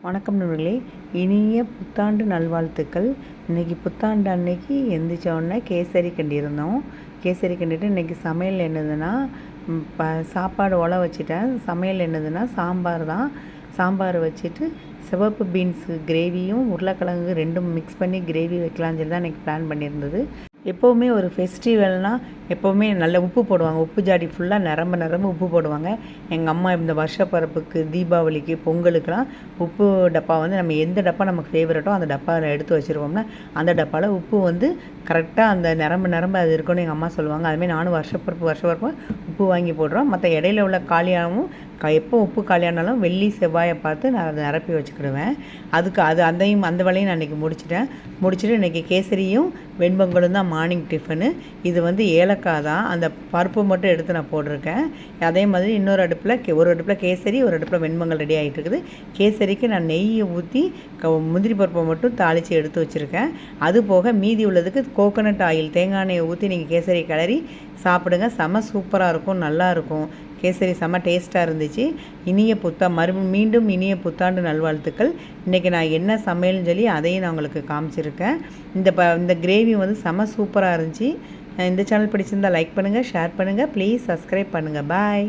வணக்கம் நண்பர்களே, இனிய புத்தாண்டு நல்வாழ்த்துக்கள். இன்றைக்கி புத்தாண்டு அன்னைக்கு எந்திரிச்ச உடனே கேசரி கிண்டியிருந்தோம். கேசரி கிண்டிட்டு இன்றைக்கி சமையல் என்னதுன்னா சாப்பாடு வச்சிட்டேன். சமையல் என்னதுன்னா சாம்பார் தான். சாம்பார் வச்சுட்டு சிவப்பு பீன்ஸு கிரேவியும் உருளைக்கிழங்கு ரெண்டும் மிக்ஸ் பண்ணி கிரேவி வைக்கலான்னு சொல்லி தான் இன்றைக்கி பிளான் பண்ணியிருந்தது. எப்போவுமே ஒரு ஃபெஸ்டிவல்னால் எப்போவுமே நல்ல உப்பு போடுவாங்க. உப்பு ஜாடி ஃபுல்லாக நிரம்ப உப்பு போடுவாங்க. எங்கள் அம்மா இந்த வருஷப்பிறப்புக்கு, தீபாவளிக்கு, பொங்கலுக்கெலாம் உப்பு டப்பா நம்ம எந்த டப்பா நமக்கு ஃபேவரட்டோ அந்த டப்பாவில் எடுத்து வச்சுருவோம்னா அந்த டப்பாவில் உப்பு கரெக்டாக அந்த நிரம்ப அது இருக்குன்னு எங்கள் அம்மா சொல்லுவாங்க. அதுமாதிரி நானும் வருஷப்பிறப்பு உப்பு வாங்கி போடுறோம். மற்ற இடையில உள்ள காலியாகவும் எப்போ உப்பு காலியானாலும் வெள்ளி செவ்வாயை பார்த்து நான் அதை நிரப்பி வச்சுக்கிடுவேன். அந்த வேலையும் நான் இன்றைக்கி முடிச்சுட்டு இன்றைக்கி கேசரியும் வெண்பொங்கலும் தான் மார்னிங் டிஃபனு. இது ஏலக்காய் தான். அந்த பருப்பு மட்டும் எடுத்து நான் போட்டிருக்கேன். அதே மாதிரி இன்னொரு அடுப்பில் ஒரு அடுப்பில் கேசரி, ஒரு அடுப்பில் வெண்பொங்கல் ரெடி ஆகிட்டு இருக்குது. கேசரிக்கு நான் நெய்யை ஊற்றி முந்திரி பருப்பை மட்டும் தாளித்து எடுத்து வச்சுருக்கேன். அது போக மீதி உள்ளதுக்கு கோகோனட் ஆயில், தேங்காய் எண்ணெயை ஊற்றி நீங்கள் கேசரி கிளறி சாப்பிடுங்க. செம சூப்பராக இருக்கும், நல்லாயிருக்கும். கேசரி செம்ம டேஸ்ட்டாக இருந்துச்சு. மீண்டும் இனிய புத்தாண்டு நல்வாழ்த்துக்கள். இன்றைக்கி நான் என்ன சமையல்னு சொல்லி அதையும் நான் உங்களுக்கு காமிச்சிருக்கேன். இந்த கிரேவி செம்ம சூப்பராக இருந்துச்சு. இந்த சேனல் பிடிச்சிருந்தால் லைக் பண்ணுங்கள், ஷேர் பண்ணுங்கள், ப்ளீஸ் சப்ஸ்கிரைப் பண்ணுங்கள். பாய்.